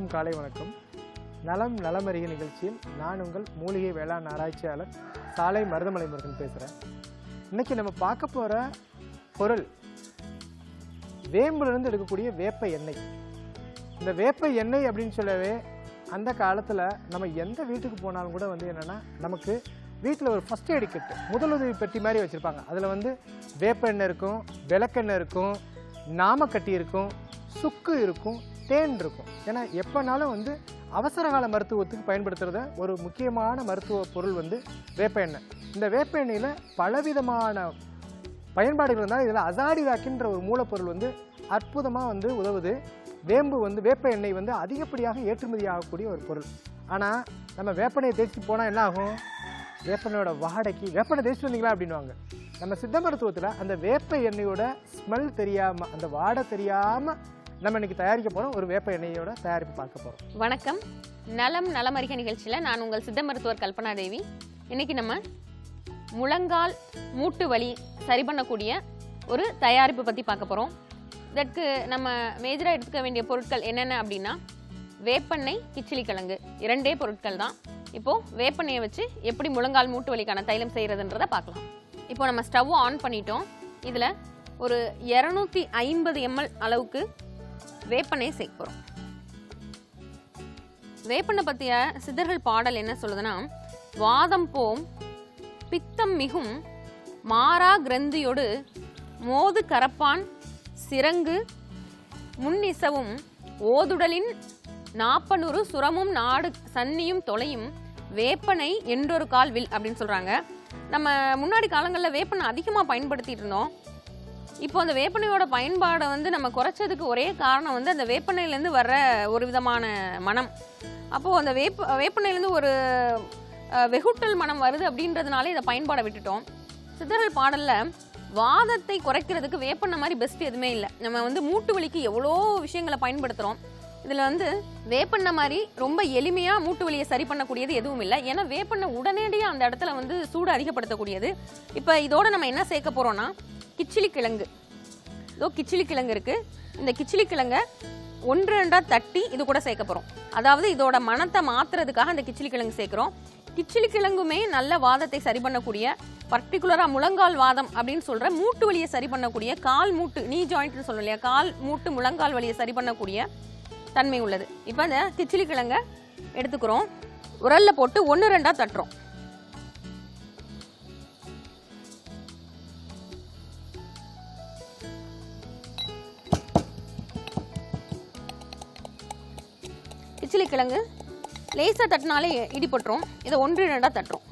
அனைவருக்கும் காலை வணக்கம். நலம் நலமறிய நிகழ்ச்சியில் நான் உங்கள் மூலிகை வேளாண் ஆராய்ச்சியாளர் சாலை மருதமலை முருகன் பேசுகிறேன். இன்னைக்கு நம்ம பார்க்க போகிற பொருள் வேம்பிலிருந்து எடுக்கக்கூடிய வேப்ப எண்ணெய். இந்த வேப்ப எண்ணெய் அப்படின்னு சொல்லவே அந்த காலத்தில் நம்ம எந்த வீட்டுக்கு போனாலும் கூட என்னென்னா நமக்கு வீட்டில் ஒரு ஃபஸ்ட் எய்டு கிட்டு முதலுதவி பெட்டி மாதிரி வச்சுருப்பாங்க. அதில் வேப்ப எண்ணெய் இருக்கும், விளக்கெண்ணெய் இருக்கும், நாமக்கட்டி இருக்கும், சுக்கு இருக்கும், தேன் இருக்கும். ஏன்னா எப்போனாலும் அவசர கால மருத்துவத்துக்கு பயன்படுத்துகிறத ஒரு முக்கியமான மருத்துவ பொருள் வேப்ப எண்ணெய். இந்த வேப்ப எண்ணெயில் பலவிதமான பயன்பாடுகள் இருந்தால் இதில் அசாடிராக்கின்ற ஒரு மூலப்பொருள் அற்புதமாக உதவுது. வேப்ப எண்ணெய் அதிகப்படியாக ஏற்றுமதி ஆகக்கூடிய ஒரு பொருள். ஆனால் நம்ம வேப்பெண்ணெயை தேய்ச்சிட்டு போனால் என்ன ஆகும்? வேப்பெண்ணெயோட வாடைக்கு வேப்பெண்ணெய் தேய்ச்சிட்டு வந்தீங்களா அப்படின்வாங்க. நம்ம சித்த மருத்துவத்தில் அந்த வேப்ப எண்ணெயோட ஸ்மெல் தெரியாமல், அந்த வாடை தெரியாமல் நம்ம இன்னைக்கு தயாரிக்க போகிறோம். ஒரு வேப்ப எண்ணெயோட தயாரிப்பு பார்க்க போகிறோம். வணக்கம். நலம் நலமறிக நிகழ்ச்சியில் நான் உங்கள் சித்த மருத்துவர் கல்பனா தேவி. இன்னைக்கு நம்ம முழங்கால் மூட்டு வலி சரி பண்ணக்கூடிய ஒரு தயாரிப்பு பற்றி பார்க்க போகிறோம். இதற்கு நம்ம மேஜராக எடுத்துக்க வேண்டிய பொருட்கள் என்னென்ன அப்படின்னா, வேப்பெண்ணெய், கிச்சிலி கிழங்கு, இரண்டே பொருட்கள் தான். இப்போது வேப்பெண்ணெயை வச்சு எப்படி முழங்கால் மூட்டு வலிக்கான தைலம் செய்கிறதுன்றதை பார்க்கலாம். இப்போ நம்ம ஸ்டவ் ஆன் பண்ணிட்டோம். இதில் ஒரு 250 ml அளவுக்கு வேப்பெண்ணெய் சேர்க்க போகிறோம். வேப்பெண்ணெய் பற்றிய சித்தர்கள் பாடல் என்ன சொல்லுதுன்னா, வாதம் போம் பித்தம் மிகும் மாறா கிரந்தியோடு மோது கரப்பான் சிறங்கு முன்னிசவும் ஓதுடலின் நாப்பனூறு சுரமும் நாடு சன்னியும் தொலையும் வேப்பனை என்றொரு கால் வில் அப்படின்னு சொல்கிறாங்க. நம்ம முன்னாடி காலங்களில் வேப்பனை அதிகமாக பயன்படுத்திட்டு இருந்தோம். இப்போ அந்த வேப்பனையோட பயன்பாடை நம்ம குறைச்சதுக்கு ஒரே காரணம் அந்த வேப்பனையிலேருந்து வர்ற ஒரு விதமான மனம். அப்போது அந்த வேப்பனையிலேருந்து ஒரு வெகுட்டல் மனம் வருது அப்படின்றதுனால இதை பயன்பாடை விட்டுட்டோம். சித்தர்கள் பாடலில் வாதத்தை குறைக்கிறதுக்கு வேப்பெண்ணெய் மாதிரி பெஸ்ட் எதுவுமே இல்லை. நம்ம மூட்டு வலிக்கு எவ்வளோ விஷயங்களை பயன்படுத்துகிறோம். இதில் வேப்பெண்ணெய் மாதிரி ரொம்ப எளிமையாக மூட்டு வலியை சரி பண்ணக்கூடியது எதுவும் இல்லை. ஏன்னா வேப்பெண்ணெய் உடனடியாக அந்த இடத்துல சூடு அதிகப்படுத்தக்கூடியது. இப்போ இதோட நம்ம என்ன சேர்க்க போகிறோன்னா, கிச்சிலி கிழங்கு. இதோ கிச்சிலி கிழங்கு இருக்குது. இந்த கிச்சிலி கிழங்கை 1-2 தட்டி இது கூட சேர்க்க போகிறோம். அதாவது இதோட மனத்தை மாற்றுறதுக்காக இந்த கிச்சிலி கிழங்கு சேர்க்குறோம். கிச்சிலி கிழங்குமே நல்ல வாதத்தை சரி பண்ணக்கூடிய, பர்டிகுலராக முழங்கால் வாதம் அப்படின்னு சொல்கிற மூட்டு வலியை சரி பண்ணக்கூடிய, கால் மூட்டு நீ ஜாயிண்ட்னு சொல்லணும் இல்லையா, கால் மூட்டு முழங்கால் வலியை சரி பண்ணக்கூடிய தன்மை உள்ளது. இப்போ அந்த கிச்சிலி கிழங்கை எடுத்துக்கிறோம். உரலில் போட்டு 1-2 தட்டுறோம். கிச்சிலி கிழங்கு லேசாக தட்டினாலே இடிபட்டுரும். இதை 1-2 தட்டுறோம்.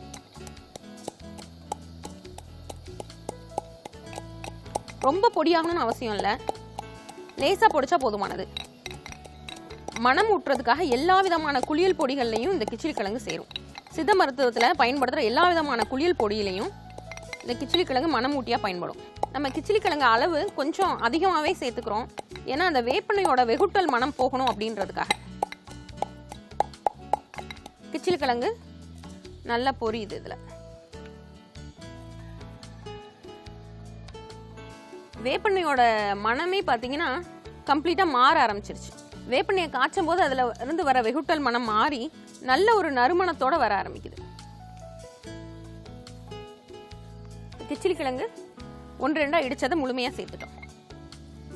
ரொம்ப பொடியாகணும்னு அவசியம் இல்லை, லேசாக பொடிச்சா போதுமானது. மனம் ஊட்டுறதுக்காக எல்லா விதமான குளியல் பொடிகள்லையும் இந்த கிச்சிலி கிழங்கு சேரும். சித்த மருத்துவத்தில் பயன்படுத்துகிற எல்லா விதமான குளியல் பொடியிலையும் இந்த கிச்சிலி கிழங்கு மனம் ஊட்டியாக பயன்படும். நம்ம கிச்சிலி கிழங்கு அளவு கொஞ்சம் அதிகமாகவே சேர்த்துக்கிறோம். ஏன்னா அந்த வேப்பெண்ணையோட வெகுட்டல் மனம் போகணும் அப்படின்றதுக்காக. கிச்சிலி கிழங்கு நல்லா பொரியுது. இதில் வேப்பெண்ணையோட மனமே பார்த்தீங்கன்னா கம்ப்ளீட்டாக மாற ஆரம்பிச்சிருச்சு. வேப்பெண்ணையை காய்ச்சும் போது அதில் இருந்து வர வெகுட்டல் மனம் மாறி நல்ல ஒரு நறுமணத்தோட வர ஆரம்பிக்குது. கிச்சிலி கிழங்கு 1-2 இடிச்சதை முழுமையாக சேர்த்துட்டோம்.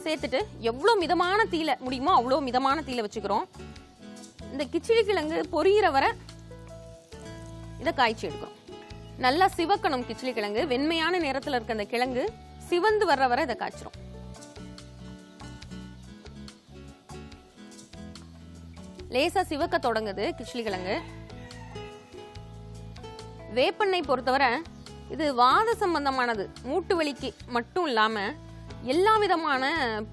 சேர்த்துட்டு எவ்வளோ மிதமான தீயில முடியுமோ அவ்வளோ மிதமான தீயில வச்சுக்கிறோம். இந்த கிச்சிலி கிழங்கு பொரியிற வரை இதை காய்ச்சி எடுக்கிறோம். நல்லா சிவக்கணும். கிச்சிலி கிழங்கு வெண்மையான நிறத்தில் இருக்க அந்த கிழங்கு சிவந்து வர்ற வரை இதை காய்ச்சிரும். லேசா சிவக்க தொடங்குது கிச்சிலி கிழங்கு. வேப்பெண்ணெய் பொறுத்தவரை இது வாத சம்பந்தமானது. மூட்டு வலிக்கு மட்டும் இல்லாமல் எல்லா விதமான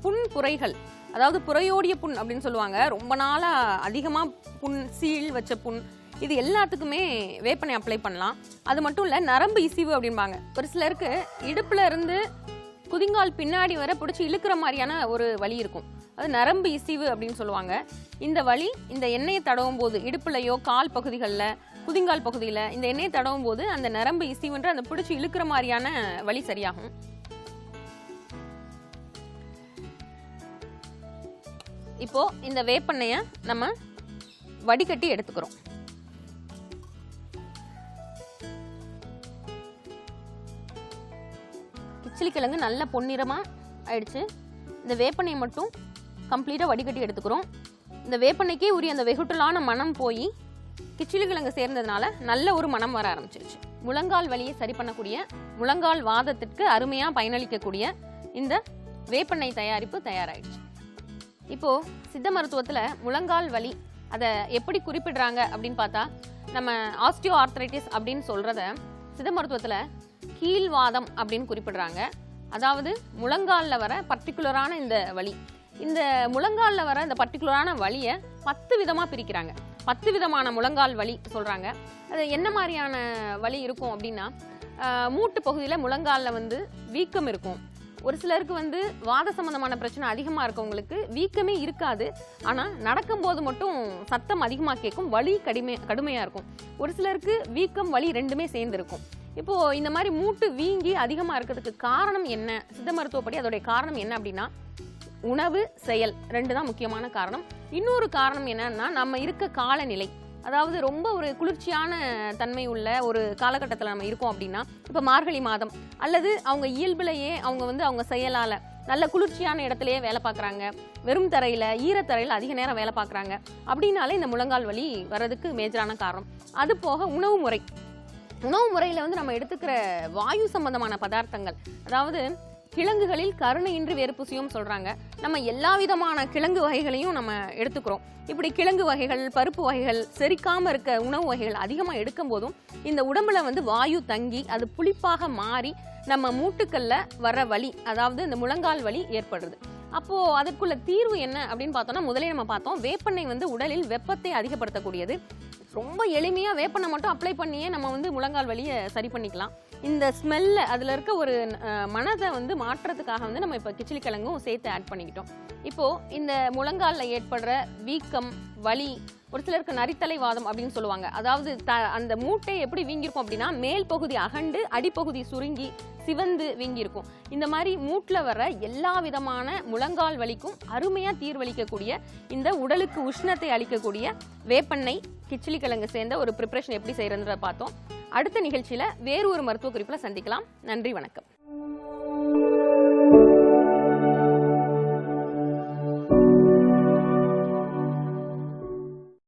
புண் புரைகள், அதாவது புறையோடிய புண் அப்படின்னு சொல்லுவாங்க, ரொம்ப நாளாக அதிகமாக புண், சீழ் வச்ச புண், இது எல்லாத்துக்குமே வேப்பெண்ணெய் அப்ளை பண்ணலாம். அது மட்டும் இல்லை, நரம்பு இசிவு அப்படின்பாங்க. ஒரு சிலருக்கு இடுப்பில் இருந்து குதிங்கால் பின்னாடி வர பிடிச்சி இழுக்கிற மாதிரியான ஒரு வலி இருக்கும். அது நரம்பு இசிவு அப்படின்னு சொல்லுவாங்க. இந்த வலி இந்த எண்ணெயை தடவும் போது இடுப்புலையோ கால் பகுதிகளில் குதிங்கால் பகுதியில் இந்த எண்ணெயை தடவும் போது அந்த நரம்பு இசிவுன்ற அந்த பிடிச்சி இழுக்கிற மாதிரியான வலி சரியாகும். இப்போ இந்த வேப்பெண்ணெயை நம்ம வடிகட்டி எடுத்துக்கிறோம். கிச்சிலிக்கிழங்கு நல்ல பொன்னிறமாக ஆயிடுச்சு. இந்த வேப்பெண்ணெய் மட்டும் கம்ப்ளீட்டாக வடிகட்டி எடுத்துக்கிறோம். இந்த வேப்பெண்ணெய்க்கே உரிய அந்த வெகுட்டலான மனம் போய் கிச்சிலிக்கிழங்கு சேர்ந்ததுனால நல்ல ஒரு மனம் வர ஆரம்பிச்சிருச்சு. முழங்கால் வலியை சரி பண்ணக்கூடிய, முழங்கால் வாதத்திற்கு அருமையாக பயனளிக்கக்கூடிய இந்த வேப்பெண்ணெய் தயாரிப்பு தயாராகிடுச்சு. இப்போது சித்த மருத்துவத்தில் முழங்கால் வலி அதை எப்படி குறிப்பிடுறாங்க அப்படின்னு பார்த்தா, நம்ம ஆஸ்டியோ ஆர்த்ரைட்டிஸ் அப்படின்னு சொல்கிறத சித்த மருத்துவத்தில் கீழ்வாதம் அப்படின்னு குறிப்பிடுறாங்க. அதாவது முழங்காலில் வர பர்டிகுலரான இந்த வலி, இந்த முழங்காலில் வர இந்த பர்டிகுலரான வலியை 10 விதமாக பிரிக்கிறாங்க. 10 விதமான முழங்கால் வலி சொல்கிறாங்க. அது என்ன மாதிரியான வலி இருக்கும் அப்படின்னா, மூட்டு பகுதியில் முழங்காலில் வந்து வீக்கம் இருக்கும். ஒரு சிலருக்கு வாத சம்பந்தமான பிரச்சனை அதிகமாக இருக்கவங்களுக்கு வீக்கமே இருக்காது, ஆனால் நடக்கும்போது மட்டும் சத்தம் அதிகமாக கேட்கும், வலி கடுமையாக இருக்கும். ஒரு சிலருக்கு வீக்கம் வலி ரெண்டுமே சேர்ந்துருக்கும். இப்போது இந்த மாதிரி மூட்டு வீங்கி அதிகமாக இருக்கிறதுக்கு காரணம் என்ன? சித்த மருத்துவப்படி அதோடைய காரணம் என்ன அப்படின்னா, உணவு, செயல் 2 தான் முக்கியமான காரணம். இன்னொரு காரணம் என்னன்னா, நம்ம இருக்க காலநிலை. அதாவது ரொம்ப ஒரு குளிர்ச்சியான தன்மை உள்ள ஒரு காலகட்டத்தில் நம்ம இருக்கோம் அப்படின்னா, இப்போ மார்கழி மாதம் அல்லது அவங்க இயல்புலையே அவங்க செயலால் நல்ல குளிர்ச்சியான இடத்துலையே வேலை பார்க்குறாங்க, வெறும் தரையில் ஈரத்தரையில் அதிக நேரம் வேலை பார்க்குறாங்க அப்படின்னாலே இந்த முழங்கால் வலி வர்றதுக்கு மேஜரான காரணம். அது போக உணவு முறையில் நம்ம எடுத்துக்கிற வாயு சம்பந்தமான பதார்த்தங்கள், அதாவது கிழங்குகளில் கருணையின்றி வேறு புசியும் சொல்கிறாங்க. நம்ம எல்லா விதமான கிழங்கு வகைகளையும் நம்ம எடுத்துக்கிறோம். இப்படி கிழங்கு வகைகள், பருப்பு வகைகள், செரிக்காமல் இருக்க உணவு வகைகள் அதிகமாக எடுக்கும் போதும் இந்த உடம்புல வாயு தங்கி அது புளிப்பாக மாறி நம்ம மூட்டுக்களில் வர வலி, அதாவது இந்த முழங்கால் வலி ஏற்படுறது. அப்போது அதற்குள்ள தீர்வு என்ன அப்படின்னு பார்த்தோம்னா, முதலே நம்ம பார்த்தோம், வேப்பெண்ணெய் உடலில் வெப்பத்தை அதிகப்படுத்தக்கூடியது. ரொம்ப எளிமையாக வேப்பெண்ணெய் மட்டும் அப்ளை பண்ணியே நம்ம முழங்கால் வலியை சரி பண்ணிக்கலாம். இந்த ஸ்மெல்ல அதில் இருக்க ஒரு மனதை மாற்றத்துக்காக நம்ம இப்போ கிச்சிலிக்கிழங்கும் சேர்த்து ஆட் பண்ணிக்கிட்டோம். இப்போது இந்த முழங்காலில் ஏற்படுற வீக்கம், வலி, ஒரு சிலருக்கு நரித்தலை வாதம் அப்படின்னு சொல்லுவாங்க. அதாவது அந்த மூட்டை எப்படி வீங்கியிருக்கும் அப்படின்னா, மேல் பகுதி அகண்டு அடிப்பகுதி சுருங்கி சிவந்து வீங்கியிருக்கும். இந்த மாதிரி மூட்டில் வர எல்லா விதமான முழங்கால் வலிக்கும் அருமையாக தீர்வளிக்கக்கூடிய, இந்த உடலுக்கு உஷ்ணத்தை அளிக்கக்கூடிய வேப்பெண்ணெய், கிச்சிலிக்கிழங்கு சேர்ந்த ஒரு ப்ரிப்பரேஷன் எப்படி செய்யறதுன்றத பார்த்தோம். அடுத்த நிகழ்ச்சியில் வேறு ஒரு மருத்துவ குறிப்பில் சந்திக்கலாம். நன்றி, வணக்கம்.